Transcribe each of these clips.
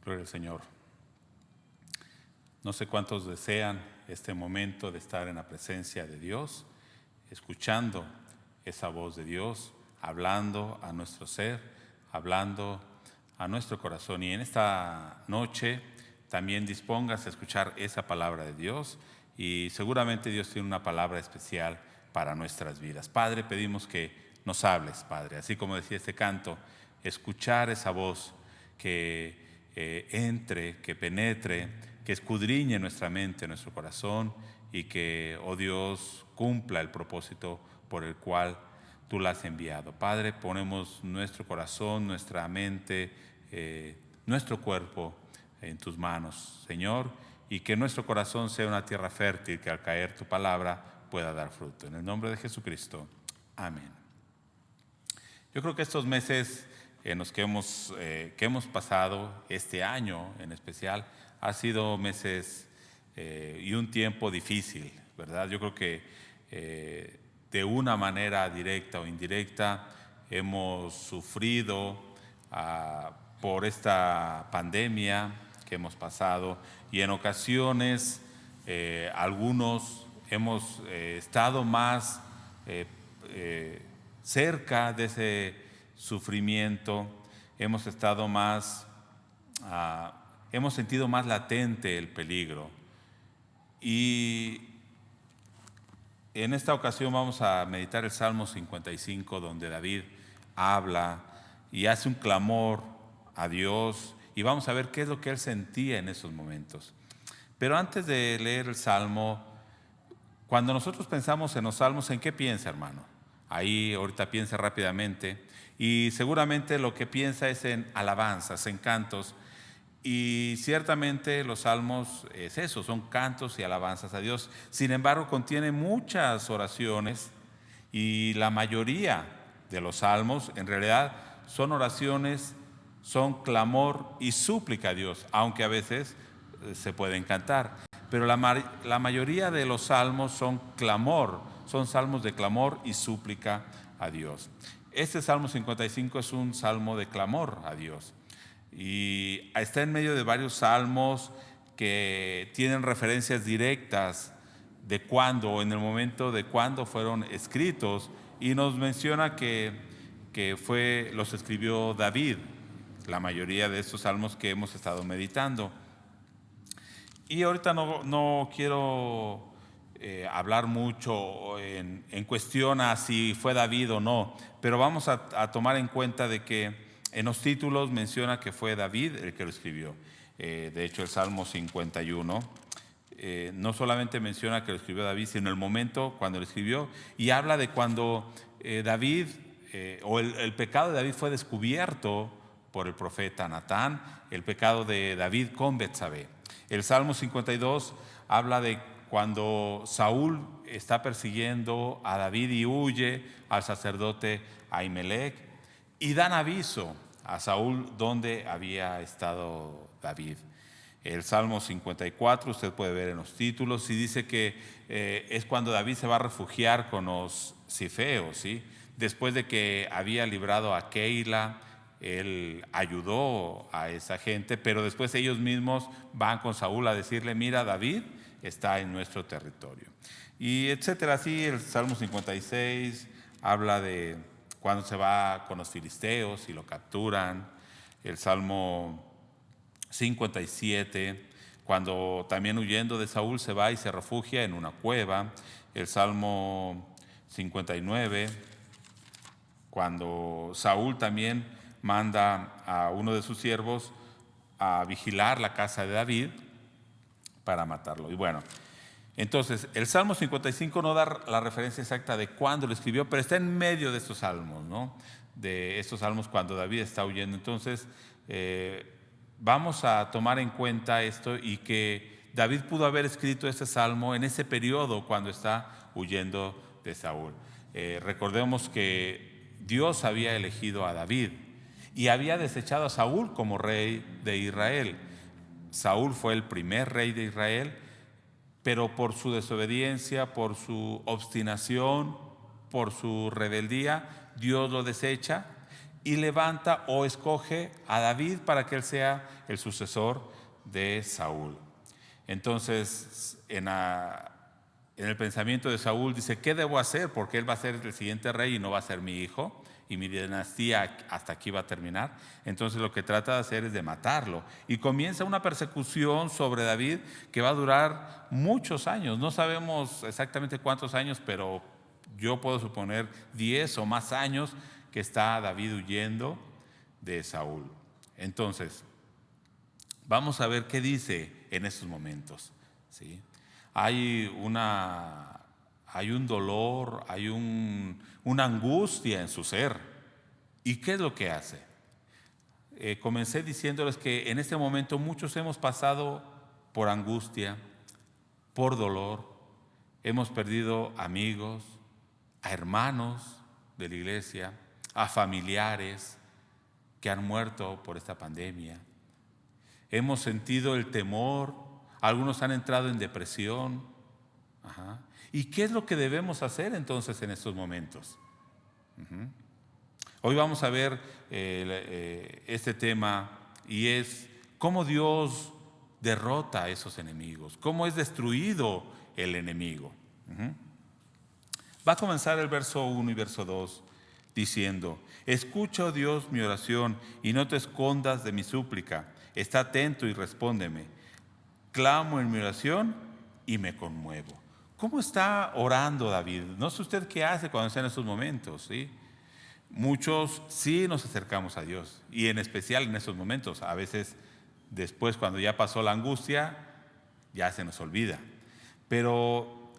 Gloria al Señor. No sé cuántos desean este momento de estar en la presencia de Dios, escuchando esa voz de Dios, hablando a nuestro ser, hablando a nuestro corazón. Y en esta noche también dispongas a escuchar esa palabra de Dios, y seguramente Dios tiene una palabra especial para nuestras vidas. Padre, pedimos que nos hables, Padre, así como decía este canto, escuchar esa voz que entre, que penetre, que escudriñe nuestra mente, nuestro corazón, y que, oh Dios, cumpla el propósito por el cual tú la has enviado. Padre, ponemos nuestro corazón, nuestra mente, nuestro cuerpo en tus manos, Señor, y que nuestro corazón sea una tierra fértil que al caer tu palabra pueda dar fruto. En el nombre de Jesucristo, amén. Yo creo que estos meses en los que hemos pasado, este año en especial, ha sido meses y un tiempo difícil, ¿verdad? Yo creo que de una manera directa o indirecta hemos sufrido por esta pandemia que hemos pasado, y en ocasiones algunos hemos estado más cerca de ese sufrimiento, hemos estado más, hemos sentido más latente el peligro. Y en esta ocasión vamos a meditar el Salmo 55, donde David habla y hace un clamor a Dios, y vamos a ver qué es lo que él sentía en esos momentos. Pero antes de leer el Salmo, cuando nosotros pensamos en los salmos, ¿en qué piensa, hermano? Ahí ahorita piensa rápidamente, y seguramente lo que piensa es en alabanzas, en cantos, y ciertamente los salmos es eso, son cantos y alabanzas a Dios. Sin embargo, contiene muchas oraciones, y la mayoría de los salmos en realidad son oraciones, son clamor y súplica a Dios, aunque a veces se pueden cantar. Pero la mayoría de los salmos son clamor, son salmos de clamor y súplica a Dios. Este Salmo 55 es un salmo de clamor a Dios, y está en medio de varios salmos que tienen referencias directas de cuándo, o en el momento de cuándo fueron escritos, y nos menciona que los escribió David, la mayoría de estos salmos que hemos estado meditando. Y ahorita no quiero hablar mucho en cuestión a si fue David o no, pero vamos a tomar en cuenta de que en los títulos menciona que fue David el que lo escribió. De hecho, el Salmo 51 no solamente menciona que lo escribió David, sino el momento cuando lo escribió, y habla de cuando David, o el pecado de David fue descubierto por el profeta Natán, el pecado de David con Betsabé. El Salmo 52 habla de cuando Saúl está persiguiendo a David y huye al sacerdote Ahimelech, y dan aviso a Saúl dónde había estado David. El Salmo 54, usted puede ver en los títulos, y dice que es cuando David se va a refugiar con los cifeos, ¿sí? Después de que había librado a Keila, él ayudó a esa gente, pero después ellos mismos van con Saúl a decirle: mira, David está en nuestro territorio, y etcétera. Así el Salmo 56 habla de cuando se va con los filisteos y lo capturan. El Salmo 57, cuando también huyendo de Saúl se va y se refugia en una cueva. El Salmo 59, cuando Saúl también manda a uno de sus siervos a vigilar la casa de David para matarlo. Y bueno, entonces el Salmo 55 no da la referencia exacta de cuándo lo escribió, pero está en medio de estos salmos, ¿no? De estos salmos cuando David está huyendo. Entonces vamos a tomar en cuenta esto, y que David pudo haber escrito este salmo en ese periodo cuando está huyendo de Saúl. Recordemos que Dios había elegido a David y había desechado a Saúl como rey de Israel. Saúl fue el primer rey de Israel, pero por su desobediencia, por su obstinación, por su rebeldía, Dios lo desecha, y levanta o escoge a David para que él sea el sucesor de Saúl. Entonces, en el pensamiento de Saúl dice, ¿qué debo hacer? Porque él va a ser el siguiente rey y no va a ser mi hijo, y mi dinastía hasta aquí va a terminar. Entonces lo que trata de hacer es de matarlo. Y comienza una persecución sobre David que va a durar muchos años. No sabemos exactamente cuántos años, pero yo puedo suponer 10 o más años que está David huyendo de Saúl. Entonces, vamos a ver qué dice en esos momentos, ¿sí? Hay un dolor, hay una angustia en su ser. ¿Y qué es lo que hace? Comencé diciéndoles que en este momento muchos hemos pasado por angustia, por dolor, hemos perdido amigos, a hermanos de la iglesia, a familiares que han muerto por esta pandemia. Hemos sentido el temor, algunos han entrado en depresión. Ajá. ¿Y qué es lo que debemos hacer entonces en estos momentos? Hoy vamos a ver este tema, y es cómo Dios derrota a esos enemigos, cómo es destruido el enemigo. Va a comenzar el verso 1 y verso 2 diciendo: escucha, oh Dios, mi oración y no te escondas de mi súplica. Está atento y respóndeme. Clamo en mi oración y me conmuevo. ¿Cómo está orando David? No sé usted qué hace cuando está en esos momentos, ¿sí? Muchos sí nos acercamos a Dios, y en especial en esos momentos. A veces después, cuando ya pasó la angustia, ya se nos olvida. Pero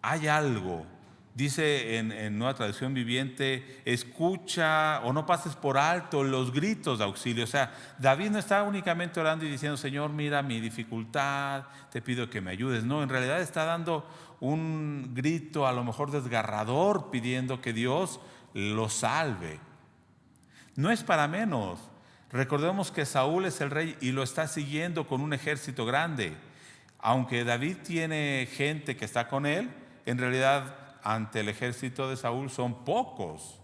hay algo, dice en Nueva Traducción Viviente, escucha o no pases por alto los gritos de auxilio. O sea, David no está únicamente orando y diciendo, Señor, mira mi dificultad, te pido que me ayudes. No, en realidad está dando un grito a lo mejor desgarrador, pidiendo que Dios lo salve. No es para menos. Recordemos que Saúl es el rey y lo está siguiendo con un ejército grande. Aunque David tiene gente que está con él, en realidad ante el ejército de Saúl son pocos,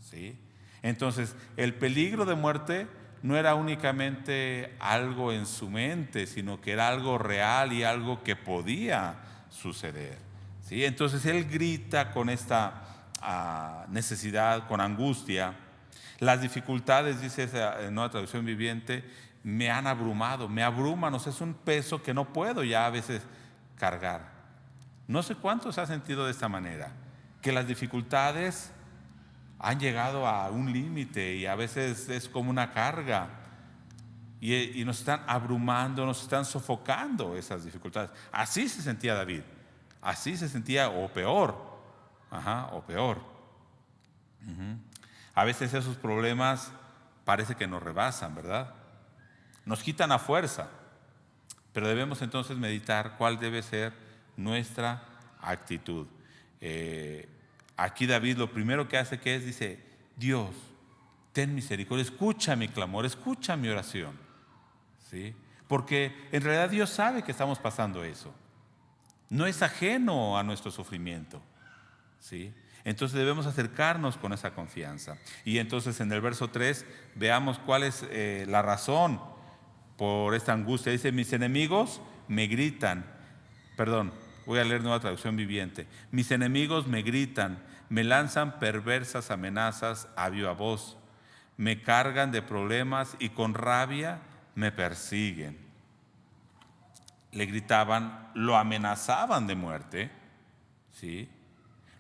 ¿sí? Entonces, el peligro de muerte no era únicamente algo en su mente, sino que era algo real y algo que podía suceder, ¿sí? Entonces él grita con esta necesidad, con angustia. Las dificultades, dice esa Nueva Traducción Viviente, me han abrumado, me abruman, o sea, es un peso que no puedo ya a veces cargar. No sé cuántos ha sentido de esta manera, que las dificultades han llegado a un límite y a veces es como una carga, y nos están abrumando, nos están sofocando esas dificultades. Así se sentía David, así se sentía, o peor, o peor. A veces esos problemas parece que nos rebasan, ¿verdad? Nos quitan a fuerza, pero debemos entonces meditar cuál debe ser nuestra actitud. Aquí David lo primero que hace que es, dice, Dios, ten misericordia, escucha mi clamor, escucha mi oración, ¿sí? Porque en realidad Dios sabe que estamos pasando eso, no es ajeno a nuestro sufrimiento, ¿sí? Entonces debemos acercarnos con esa confianza. Y entonces en el verso 3 veamos cuál es la razón por esta angustia. Dice, mis enemigos me gritan, perdón, voy a leer Nueva Traducción Viviente. Mis enemigos me gritan, me lanzan perversas amenazas a viva voz, me cargan de problemas y con rabia me persiguen. Le gritaban, lo amenazaban de muerte, ¿sí?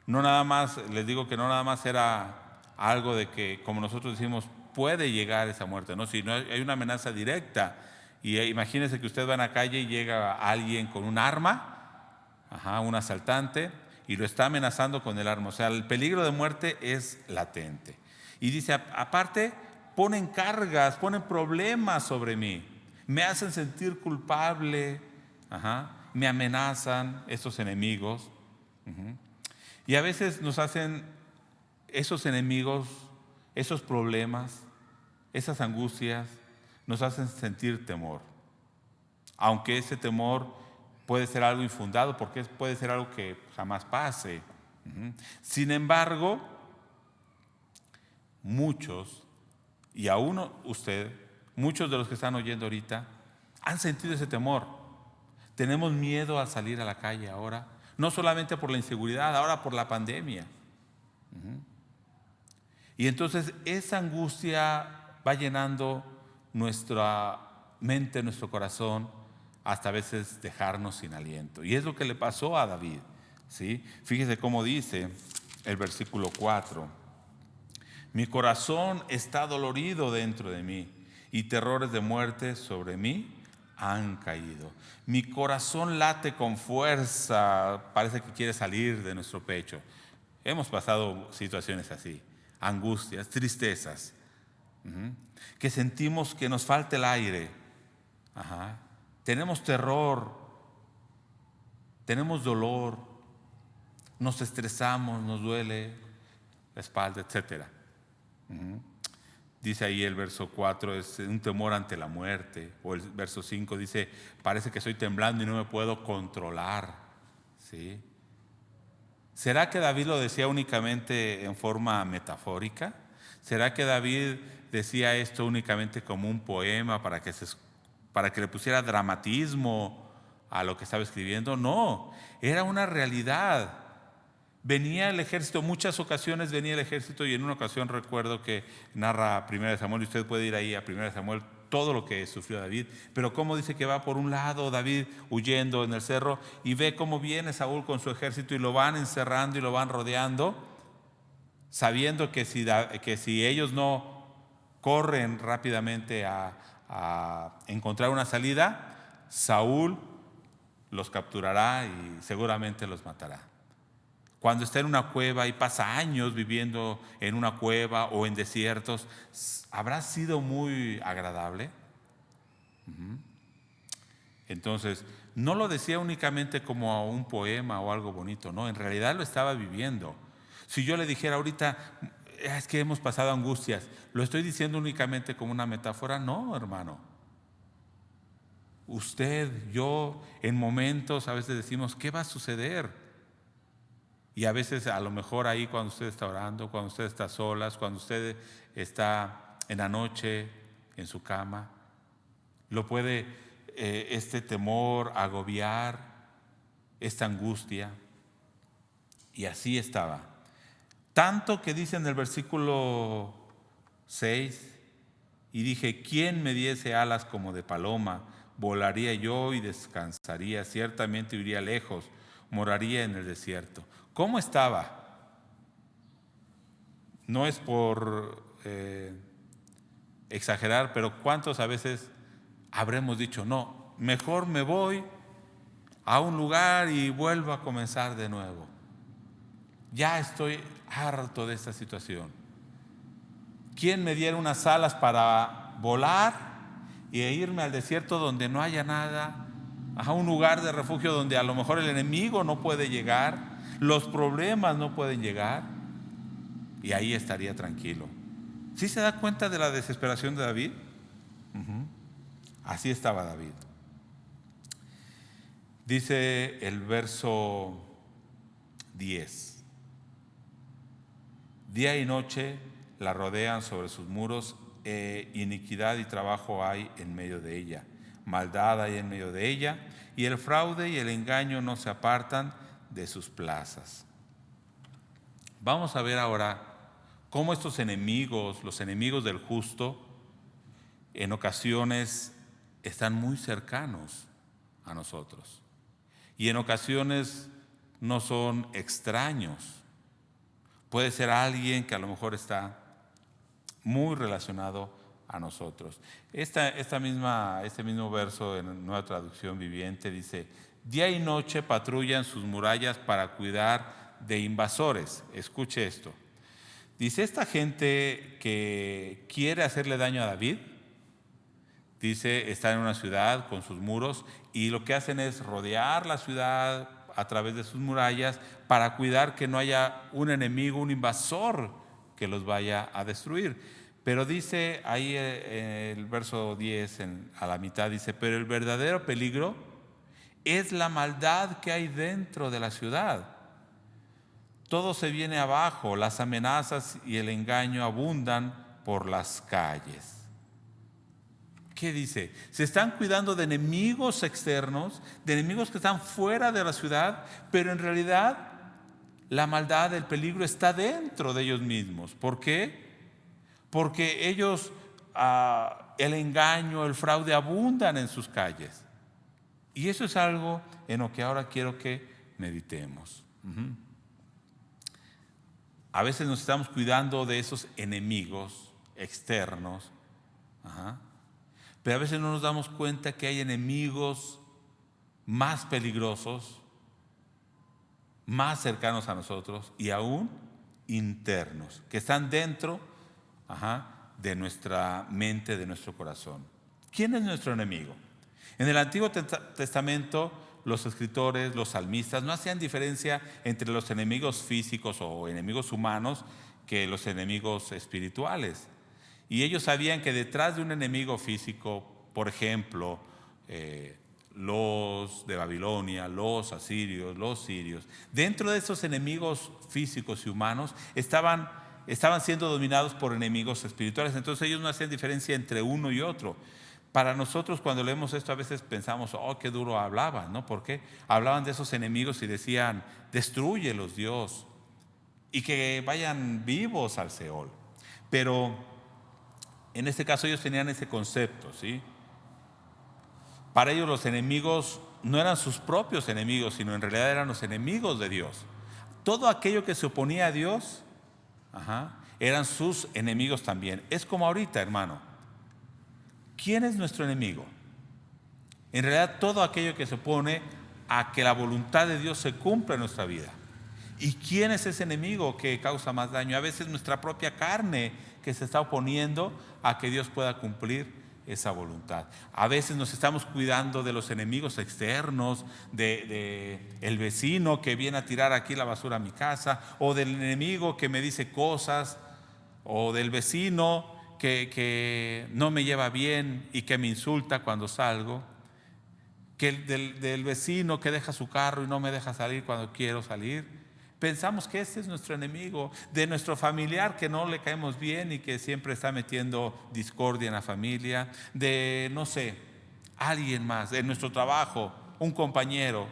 No nada más, les digo que no nada más era algo de que, como nosotros decimos, puede llegar esa muerte, no, sino hay una amenaza directa. Y imagínense que usted va en la calle y llega alguien con un arma, un asaltante, y lo está amenazando con el arma. O sea, el peligro de muerte es latente. Y dice, aparte, ponen cargas, ponen problemas sobre mí, me hacen sentir culpable, me amenazan estos enemigos. Y a veces nos hacen esos enemigos, esos problemas, esas angustias, nos hacen sentir temor. Aunque ese temor puede ser algo infundado, porque puede ser algo que jamás pase. Sin embargo, muchos y aún usted, muchos de los que están oyendo ahorita, han sentido ese temor. Tenemos miedo al salir a la calle ahora, no solamente por la inseguridad, ahora por la pandemia. Y entonces esa angustia va llenando nuestra mente, nuestro corazón, hasta a veces dejarnos sin aliento. Y es lo que le pasó a David, ¿sí? Fíjese cómo dice el versículo 4: mi corazón está dolorido dentro de mí, y terrores de muerte sobre mí han caído. Mi corazón late con fuerza, parece que quiere salir de nuestro pecho. Hemos pasado situaciones así, angustias, tristezas, que sentimos que nos falta el aire. Tenemos terror, tenemos dolor, nos estresamos, nos duele la espalda, etc. Dice ahí el verso 4, es un temor ante la muerte. O el verso 5 dice, parece que estoy temblando y no me puedo controlar, ¿sí? ¿Será que David lo decía únicamente en forma metafórica? ¿Será que David decía esto únicamente como un poema para que le pusiera dramatismo a lo que estaba escribiendo? No, era una realidad. Venía el ejército, muchas ocasiones venía el ejército, y en una ocasión recuerdo que narra 1 Samuel, y usted puede ir ahí a 1 Samuel, todo lo que sufrió David, pero cómo dice que va por un lado David huyendo en el cerro y ve cómo viene Saúl con su ejército y lo van encerrando y lo van rodeando, sabiendo que si ellos no corren rápidamente a encontrar una salida, Saúl los capturará y seguramente los matará. Cuando está en una cueva y pasa años viviendo en una cueva o en desiertos, ¿habrá sido muy agradable? Entonces, no lo decía únicamente como un poema o algo bonito, no, en realidad lo estaba viviendo. Si yo le dijera ahorita, es que hemos pasado angustias, ¿lo estoy diciendo únicamente como una metáfora? No, hermano. Usted, yo, en momentos a veces decimos, ¿qué va a suceder? Y a veces a lo mejor ahí cuando usted está orando, cuando usted está solas, cuando usted está en la noche en su cama, lo puede este temor agobiar, esta angustia. Y así estaba. Tanto que dice en el versículo 6, y dije, ¿quién me diese alas como de paloma? Volaría yo y descansaría, ciertamente iría lejos, moraría en el desierto. ¿Cómo estaba? No es por exagerar, pero ¿cuántos a veces habremos dicho, no, mejor me voy a un lugar y vuelvo a comenzar de nuevo? Ya estoy harto de esta situación. ¿Quién me diera unas alas para volar e irme al desierto donde no haya nada, a un lugar de refugio donde a lo mejor el enemigo no puede llegar, los problemas no pueden llegar, y ahí estaría tranquilo? ¿Sí se da cuenta de la desesperación de David? Así estaba David. Dice el verso 10: día y noche la rodean sobre sus muros, iniquidad y trabajo hay en medio de ella, maldad hay en medio de ella, y el fraude y el engaño no se apartan de sus plazas. Vamos a ver ahora cómo estos enemigos, los enemigos del justo, en ocasiones están muy cercanos a nosotros, y en ocasiones no son extraños. Puede ser alguien que a lo mejor está muy relacionado a nosotros. Este mismo verso en Nueva Traducción Viviente dice: día y noche patrullan sus murallas para cuidar de invasores. Escuche esto. Dice, esta gente que quiere hacerle daño a David, dice, está en una ciudad con sus muros, y lo que hacen es rodear la ciudad a través de sus murallas para cuidar que no haya un enemigo, un invasor que los vaya a destruir. Pero dice ahí el verso 10 a la mitad, dice, pero el verdadero peligro es la maldad que hay dentro de la ciudad. Todo se viene abajo, las amenazas y el engaño abundan por las calles. ¿Qué dice? Se están cuidando de enemigos externos, de enemigos que están fuera de la ciudad, pero en realidad la maldad, el peligro está dentro de ellos mismos. ¿Por qué? Porque ellos, el engaño, el fraude abundan en sus calles. Y eso es algo en lo que ahora quiero que meditemos. A veces nos estamos cuidando de esos enemigos externos, pero a veces no nos damos cuenta que hay enemigos más peligrosos, más cercanos a nosotros y aún internos, que están dentro de nuestra mente, de nuestro corazón. ¿Quién es nuestro enemigo? En el Antiguo Testamento, los escritores, los salmistas, no hacían diferencia entre los enemigos físicos o enemigos humanos que los enemigos espirituales. Y ellos sabían que detrás de un enemigo físico, por ejemplo, los de Babilonia, los asirios, los sirios, dentro de esos enemigos físicos y humanos estaban siendo dominados por enemigos espirituales. Entonces ellos no hacían diferencia entre uno y otro. Para nosotros, cuando leemos esto, a veces pensamos, oh, qué duro hablaban, ¿no? ¿Por qué? Hablaban de esos enemigos y decían, destrúyelos, Dios, y que vayan vivos al Seol. Pero en este caso ellos tenían ese concepto, ¿sí? Para ellos los enemigos no eran sus propios enemigos, sino en realidad eran los enemigos de Dios. Todo aquello que se oponía a Dios, eran sus enemigos también. Es como ahorita, hermano. ¿Quién es nuestro enemigo? En realidad todo aquello que se opone a que la voluntad de Dios se cumpla en nuestra vida. ¿Y quién es ese enemigo que causa más daño? A veces nuestra propia carne que se está oponiendo a que Dios pueda cumplir esa voluntad. A veces nos estamos cuidando de los enemigos externos, de el vecino que viene a tirar aquí la basura a mi casa, o del enemigo que me dice cosas, o del vecino que no me lleva bien y que me insulta cuando salgo, que del vecino que deja su carro y no me deja salir cuando quiero salir. Pensamos que este es nuestro enemigo, de nuestro familiar que no le caemos bien y que siempre está metiendo discordia en la familia, de, no sé, alguien más, de nuestro trabajo, un compañero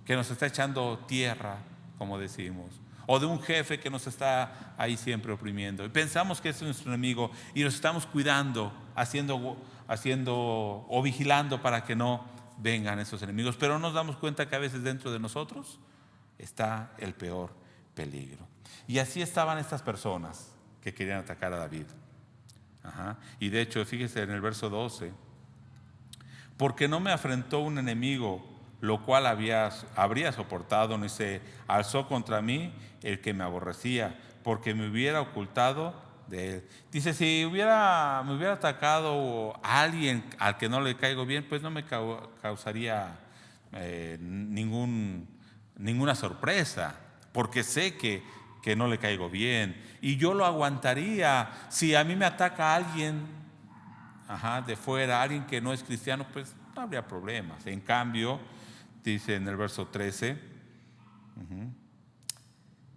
que nos está echando tierra, como decimos, o de un jefe que nos está ahí siempre oprimiendo. Y pensamos que ese es nuestro enemigo y nos estamos cuidando, haciendo o vigilando para que no vengan esos enemigos, pero nos damos cuenta que a veces dentro de nosotros está el peor peligro. Y así estaban estas personas que querían atacar a David. Y de hecho, fíjese en el verso 12, porque no me afrentó un enemigo, lo cual habría soportado, ni se alzó contra mí el que me aborrecía, porque me hubiera ocultado de él. Dice, si me hubiera atacado a alguien al que no le caigo bien, pues no me causaría ninguna sorpresa, porque sé que no le caigo bien, y yo lo aguantaría. Si a mí me ataca alguien de fuera, alguien que no es cristiano, pues no habría problemas. En cambio, dice en el verso 13,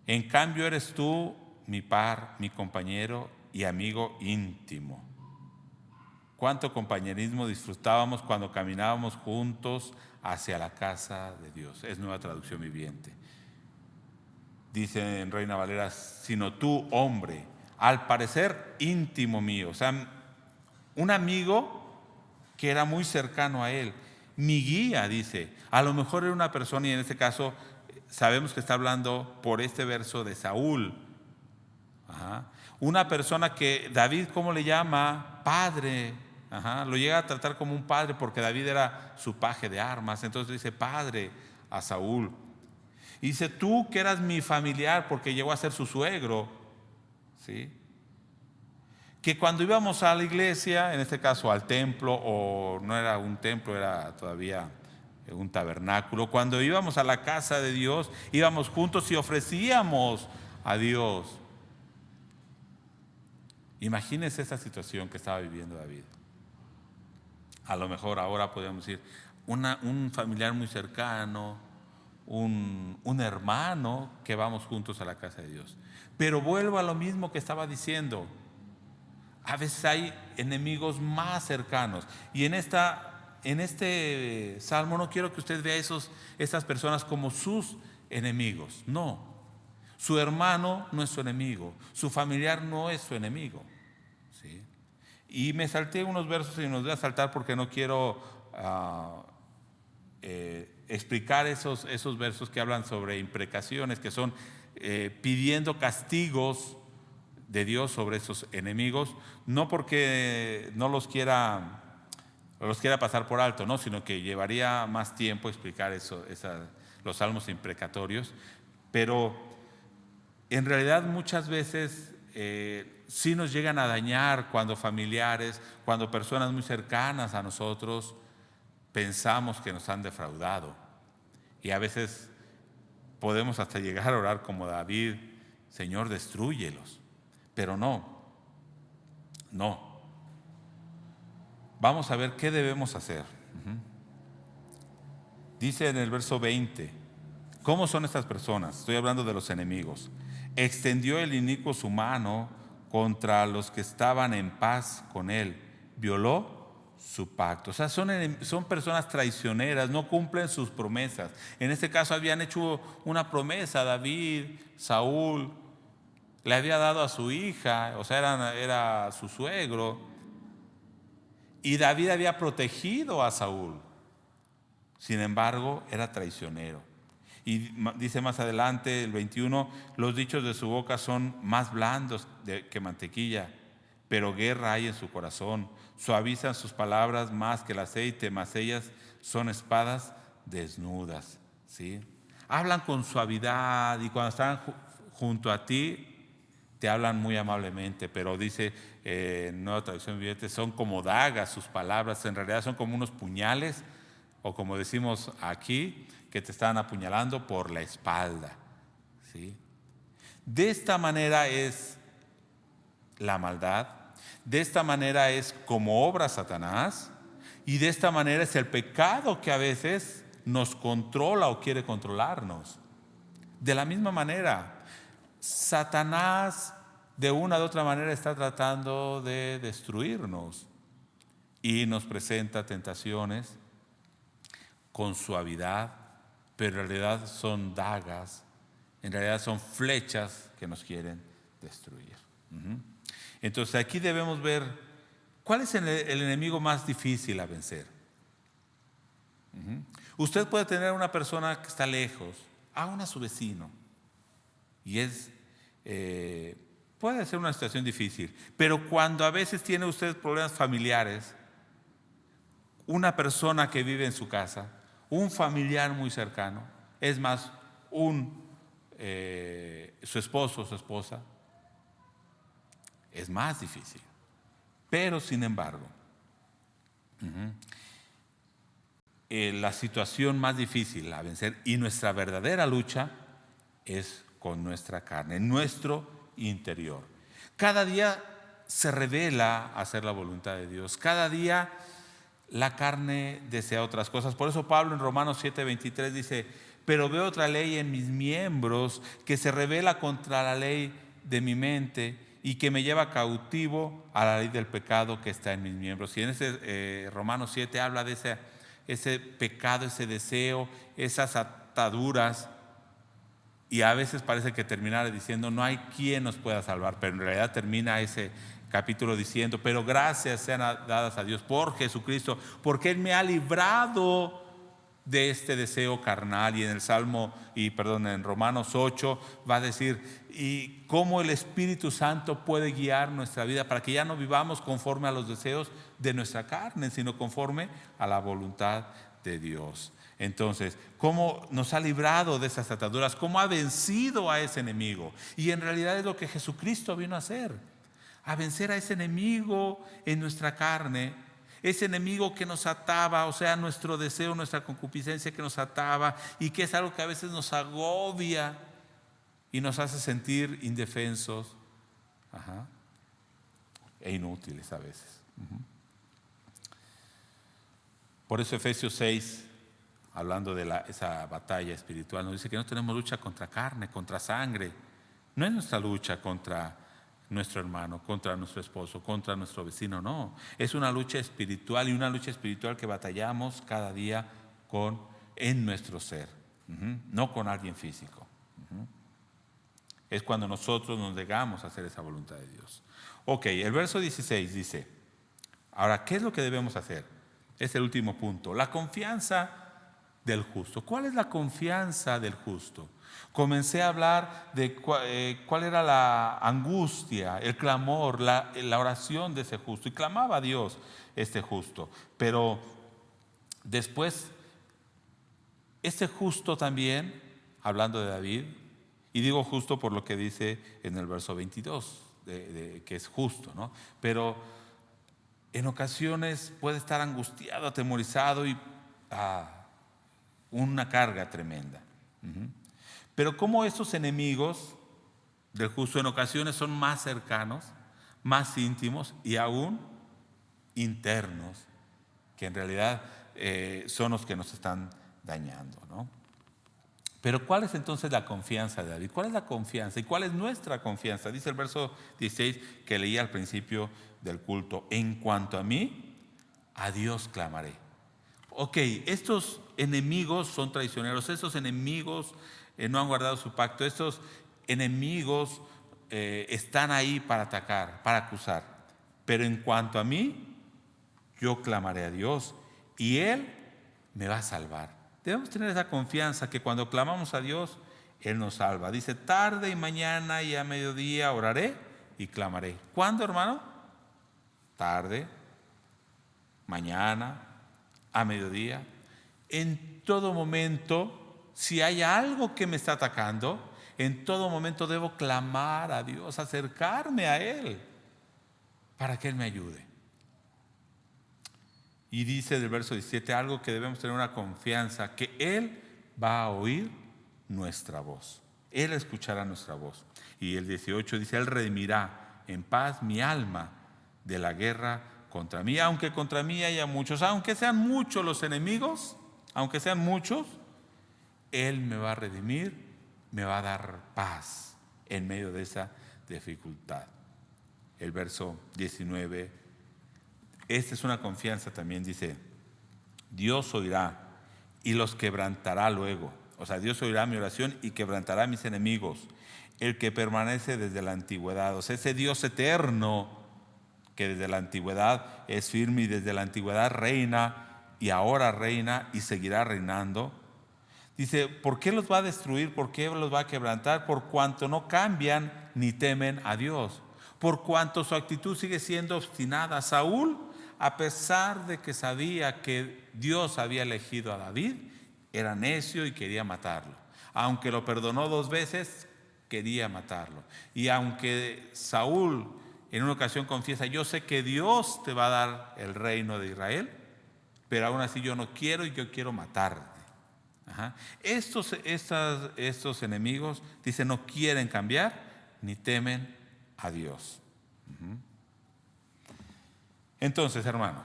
en cambio eres tú mi par, mi compañero y amigo íntimo. Cuánto compañerismo disfrutábamos cuando caminábamos juntos hacia la casa de Dios. Es Nueva Traducción Viviente. Dice en Reina Valera, sino tú, hombre, al parecer íntimo mío. O sea, un amigo que era muy cercano a él. Mi guía, dice. A lo mejor era una persona, y en este caso sabemos que está hablando por este verso de Saúl. Una persona que David, ¿cómo le llama? Padre. Lo llega a tratar como un padre porque David era su paje de armas. Entonces dice padre a Saúl. Y dice, tú que eras mi familiar, porque llegó a ser su suegro, ¿sí? Que cuando íbamos a la iglesia, en este caso al templo, o no era un templo, era todavía un tabernáculo, cuando íbamos a la casa de Dios, íbamos juntos y ofrecíamos a Dios. Imagínense esa situación que estaba viviendo David. A lo mejor ahora podríamos decir, un familiar muy cercano, un hermano que vamos juntos a la casa de Dios. Pero vuelvo a lo mismo que estaba diciendo. A veces hay enemigos más cercanos. Y en este salmo no quiero que usted vea esas personas como sus enemigos. No. Su hermano no es su enemigo. Su familiar no es su enemigo. ¿Sí? Y me salté unos versos y nos voy a saltar porque no quiero explicar esos versos que hablan sobre imprecaciones, que son pidiendo castigos de Dios sobre esos enemigos, no porque no los quiera pasar por alto, no, sino que llevaría más tiempo explicar los salmos imprecatorios, pero en realidad muchas veces sí nos llegan a dañar cuando familiares, cuando personas muy cercanas a nosotros pensamos que nos han defraudado. Y a veces podemos hasta llegar a orar como David: Señor, destrúyelos. Pero no. Vamos a ver qué debemos hacer. Dice en el verso 20, ¿cómo son estas personas? Estoy hablando de los enemigos. Extendió el inicuo su mano contra los que estaban en paz con él, violó su pacto. O sea, son personas traicioneras, no cumplen sus promesas. En este caso habían hecho una promesa. David, Saúl le había dado a su hija, o sea, era su suegro, y David había protegido a Saúl. Sin embargo, era traicionero. Y dice más adelante, el 21, los dichos de su boca son más blandos que mantequilla, pero guerra hay en su corazón. Suavizan sus palabras más que el aceite, mas ellas son espadas desnudas. ¿Sí? Hablan con suavidad y cuando están junto a ti te hablan muy amablemente, pero dice en Nueva Traducción Viviente, son como dagas sus palabras, en realidad son como unos puñales, o como decimos aquí, que te están apuñalando por la espalda. ¿Sí? De esta manera es la maldad, de esta manera es como obra Satanás, y de esta manera es el pecado que a veces nos controla o quiere controlarnos. De la misma manera, Satanás de una u otra manera está tratando de destruirnos y nos presenta tentaciones con suavidad, pero en realidad son dagas, en realidad son flechas que nos quieren destruir. Entonces aquí debemos ver cuál es el enemigo más difícil a vencer. Usted puede tener una persona que está lejos, aún a su vecino, y puede ser una situación difícil, pero cuando a veces tiene usted problemas familiares, una persona que vive en su casa, un familiar muy cercano, es más, su esposo o su esposa, es más difícil. Pero sin embargo, la situación más difícil a vencer y nuestra verdadera lucha es con nuestra carne, nuestro interior. Cada día se revela hacer la voluntad de Dios. Cada día la carne desea otras cosas. Por eso Pablo en Romanos 7:23 dice: pero veo otra ley en mis miembros que se revela contra la ley de mi mente y que me lleva cautivo a la ley del pecado que está en mis miembros. Y en ese Romanos 7 habla de ese pecado, ese deseo, esas ataduras. Y a veces parece que terminara diciendo: no hay quien nos pueda salvar, pero en realidad termina ese capítulo diciendo: pero gracias sean dadas a Dios por Jesucristo, porque Él me ha librado de este deseo carnal. Y en Romanos 8 va a decir: y cómo el Espíritu Santo puede guiar nuestra vida para que ya no vivamos conforme a los deseos de nuestra carne, sino conforme a la voluntad de Dios. Entonces, ¿cómo nos ha librado de esas ataduras? ¿Cómo ha vencido a ese enemigo? Y en realidad es lo que Jesucristo vino a hacer: a vencer a ese enemigo en nuestra carne, ese enemigo que nos ataba, o sea, nuestro deseo, nuestra concupiscencia que nos ataba y que es algo que a veces nos agobia y nos hace sentir indefensos e inútiles a veces. Por eso Efesios 6, hablando de esa batalla espiritual, nos dice que no tenemos lucha contra carne, contra sangre. No es nuestra lucha contra nuestro hermano, contra nuestro esposo, contra nuestro vecino. No, es una lucha espiritual, y una lucha espiritual que batallamos cada día en nuestro ser, no con alguien físico. Es cuando nosotros nos negamos a hacer esa voluntad de Dios. Ok, el verso 16 dice, ahora, ¿qué es lo que debemos hacer? Es el último punto, la confianza del justo. ¿Cuál es la confianza del justo? Comencé a hablar de cuál era la angustia, el clamor, la oración de ese justo, y clamaba a Dios este justo. Pero después, este justo también, hablando de David, y digo justo por lo que dice en el verso 22, que es justo, ¿no? Pero en ocasiones puede estar angustiado, atemorizado y una carga tremenda. Pero como estos enemigos del justo en ocasiones son más cercanos, más íntimos y aún internos, que en realidad son los que nos están dañando, ¿no? Pero ¿cuál es entonces la confianza de David? ¿Cuál es la confianza? ¿Y cuál es nuestra confianza? Dice el verso 16 que leí al principio del culto. En cuanto a mí, a Dios clamaré. Ok, estos enemigos son traicioneros, estos enemigos no han guardado su pacto, estos enemigos están ahí para atacar, para acusar. Pero en cuanto a mí, yo clamaré a Dios y Él me va a salvar. Debemos tener esa confianza que cuando clamamos a Dios, Él nos salva. Dice, tarde y mañana y a mediodía oraré y clamaré. ¿Cuándo, hermano? Tarde, mañana, a mediodía. En todo momento, si hay algo que me está atacando, en todo momento debo clamar a Dios, acercarme a Él, para que Él me ayude. Y dice del verso 17 algo que debemos tener una confianza, que Él va a oír nuestra voz. Él escuchará nuestra voz. Y el 18 dice, Él redimirá en paz mi alma de la guerra contra mí. Aunque contra mí haya muchos, aunque sean muchos los enemigos, aunque sean muchos, Él me va a redimir, me va a dar paz en medio de esa dificultad. El verso 19, esta es una confianza también, dice, Dios oirá y los quebrantará luego. O sea, Dios oirá mi oración y quebrantará a mis enemigos. El que permanece desde la antigüedad, o sea, ese Dios eterno que desde la antigüedad es firme y desde la antigüedad reina y ahora reina y seguirá reinando. Dice, ¿por qué los va a destruir? ¿Por qué los va a quebrantar? Por cuanto no cambian ni temen a Dios. Por cuanto su actitud sigue siendo obstinada. Saúl, a pesar de que sabía que Dios había elegido a David, era necio y quería matarlo. Aunque lo perdonó 2 veces, quería matarlo. Y aunque Saúl en una ocasión confiesa, yo sé que Dios te va a dar el reino de Israel, pero aún así yo no quiero y yo quiero matarte. Estos enemigos, dice, no quieren cambiar ni temen a Dios. Entonces, hermano,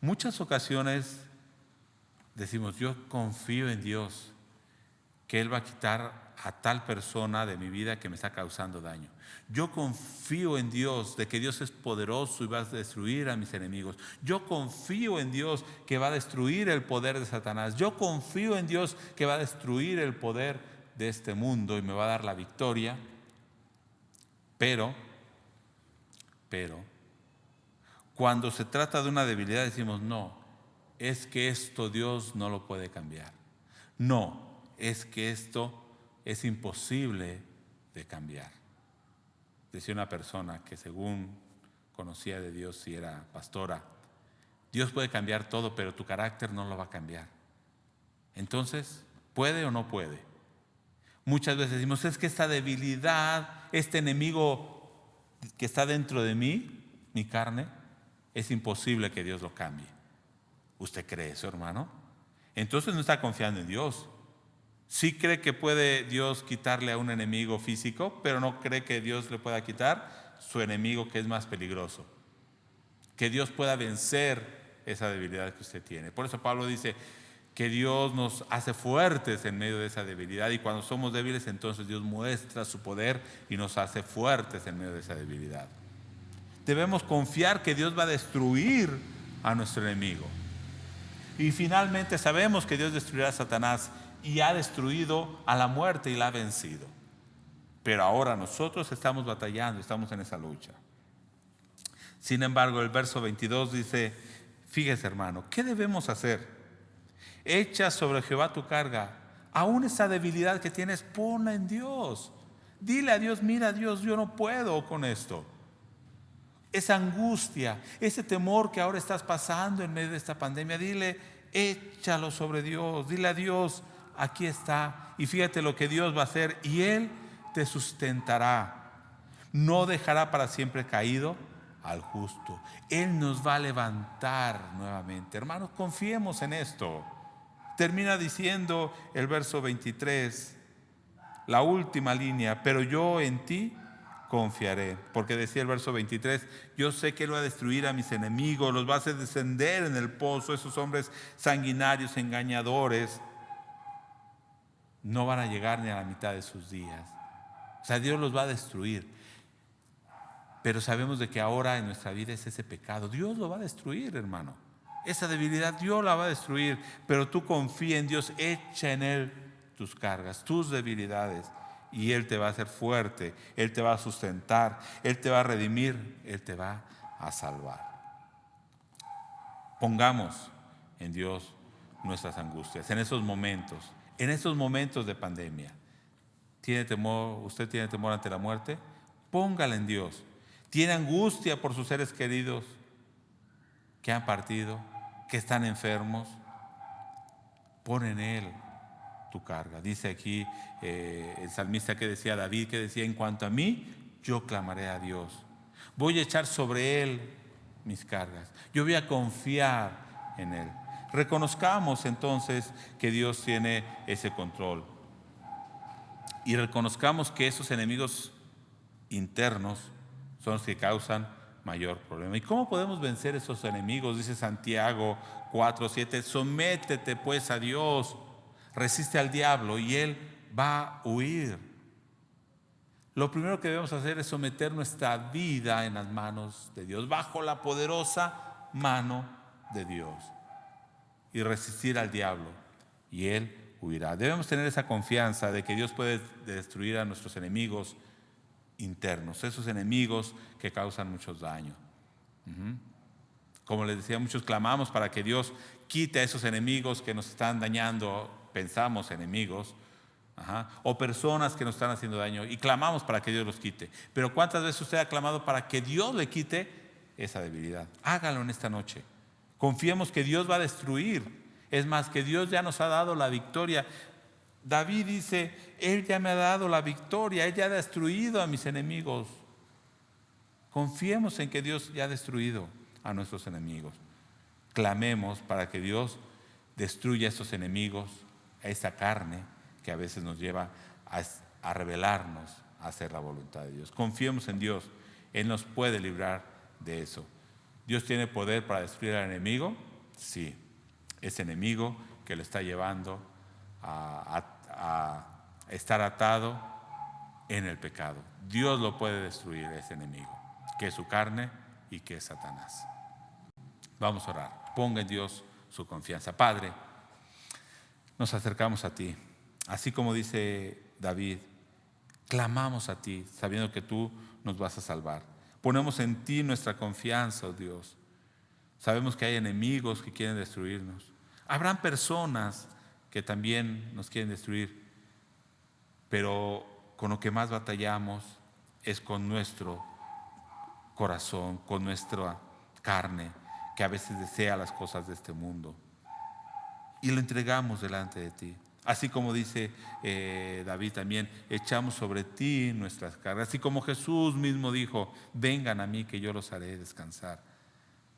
muchas ocasiones decimos, yo confío en Dios, que Él va a quitar a tal persona de mi vida que me está causando daño. Yo confío en Dios de que Dios es poderoso y va a destruir a mis enemigos. Yo confío en Dios que va a destruir el poder de Satanás. Yo confío en Dios que va a destruir el poder de este mundo y me va a dar la victoria. Pero, cuando se trata de una debilidad decimos, no, es que esto Dios no lo puede cambiar. No, es que esto es imposible de cambiar. Decía una persona que según conocía de Dios y era pastora, Dios puede cambiar todo, pero tu carácter no lo va a cambiar. Entonces, ¿puede o no puede? Muchas veces decimos, es que esta debilidad, este enemigo que está dentro de mí, mi carne, es imposible que Dios lo cambie. ¿Usted cree eso, hermano? Entonces no está confiando en Dios. Sí cree que puede Dios quitarle a un enemigo físico, pero no cree que Dios le pueda quitar su enemigo que es más peligroso. Que Dios pueda vencer esa debilidad que usted tiene. Por eso Pablo dice, que Dios nos hace fuertes en medio de esa debilidad, y cuando somos débiles, entonces Dios muestra su poder y nos hace fuertes en medio de esa debilidad. Debemos confiar que Dios va a destruir a nuestro enemigo. Y finalmente sabemos que Dios destruirá a Satanás, y ha destruido a la muerte y la ha vencido. Pero ahora nosotros estamos batallando, estamos en esa lucha. Sin embargo, el verso 22 dice: fíjese, hermano, ¿qué debemos hacer? Echa sobre Jehová tu carga. Aún esa debilidad que tienes, ponla en Dios. Dile a Dios: mira, Dios, yo no puedo con esto. Esa angustia, ese temor que ahora estás pasando en medio de esta pandemia, dile, échalo sobre Dios. Dile a Dios: aquí está. Y fíjate lo que Dios va a hacer, y Él te sustentará. No dejará para siempre caído al justo. Él nos va a levantar nuevamente. Hermanos, confiemos en esto. Termina diciendo el verso 23, la última línea: pero yo en ti confiaré. Porque decía el verso 23, yo sé que Él va a destruir a mis enemigos, los va a hacer descender en el pozo. Esos hombres sanguinarios, engañadores, no van a llegar ni a la mitad de sus días. O sea, Dios los va a destruir. Pero sabemos de que ahora en nuestra vida es ese pecado. Dios lo va a destruir, hermano. Esa debilidad Dios la va a destruir. Pero tú confía en Dios, echa en Él tus cargas, tus debilidades, y Él te va a hacer fuerte, Él te va a sustentar, Él te va a redimir, Él te va a salvar. Pongamos en Dios nuestras angustias en esos momentos de pandemia. ¿Tiene temor? ¿Usted tiene temor ante la muerte? Póngala en Dios. ¿Tiene angustia por sus seres queridos que han partido, que están enfermos? Pon en Él tu carga. Dice aquí el salmista que decía, David, que decía: en cuanto a mí, yo clamaré a Dios. Voy a echar sobre Él mis cargas. Yo voy a confiar en Él. Reconozcamos entonces que Dios tiene ese control. Y reconozcamos que esos enemigos internos son los que causan mayor problema. ¿Y cómo podemos vencer esos enemigos? Dice Santiago 4:7, sométete pues a Dios, resiste al diablo y Él va a huir. Lo primero que debemos hacer es someter nuestra vida en las manos de Dios, bajo la poderosa mano de Dios, y resistir al diablo y Él huirá. Debemos tener esa confianza de que Dios puede destruir a nuestros enemigos internos, esos enemigos que causan muchos daños. Como les decía, muchos clamamos para que Dios quite a esos enemigos que nos están dañando, pensamos enemigos, o personas que nos están haciendo daño, y clamamos para que Dios los quite. Pero ¿cuántas veces usted ha clamado para que Dios le quite esa debilidad? Hágalo en esta noche. Confiemos que Dios va a destruir. Es más, que Dios ya nos ha dado la victoria. David dice: Él ya me ha dado la victoria, Él ya ha destruido a mis enemigos. Confiemos en que Dios ya ha destruido a nuestros enemigos. Clamemos para que Dios destruya a estos enemigos, a esa carne que a veces nos lleva a rebelarnos, a hacer la voluntad de Dios. Confiemos en Dios, Él nos puede librar de eso. ¿Dios tiene poder para destruir al enemigo? Sí. Ese enemigo que lo está llevando a estar atado en el pecado. Dios lo puede destruir, ese enemigo, que es su carne y que es Satanás. Vamos a orar. Ponga en Dios su confianza. Padre, nos acercamos a ti. Así como dice David, clamamos a ti, sabiendo que tú nos vas a salvar. Ponemos en ti nuestra confianza, oh Dios. Sabemos que hay enemigos que quieren destruirnos. Habrán personas que también nos quieren destruir, pero con lo que más batallamos es con nuestro corazón, con nuestra carne, que a veces desea las cosas de este mundo, y lo entregamos delante de ti. Así como dice David también, echamos sobre ti nuestras cargas. Así como Jesús mismo dijo: vengan a mí que yo los haré descansar.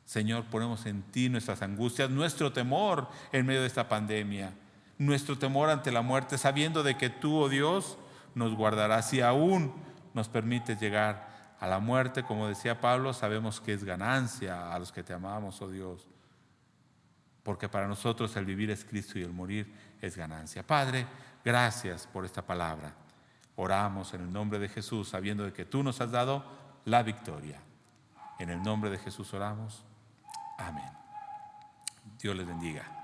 Señor, ponemos en ti nuestras angustias, nuestro temor en medio de esta pandemia, nuestro temor ante la muerte, sabiendo de que tú, oh Dios, nos guardarás. Y aún nos permites llegar a la muerte, como decía Pablo, sabemos que es ganancia a los que te amamos, oh Dios. porque para nosotros el vivir es Cristo y el morir es ganancia. Padre, gracias por esta palabra. Oramos en el nombre de Jesús, sabiendo de que tú nos has dado la victoria. En el nombre de Jesús oramos. Amén. Dios les bendiga.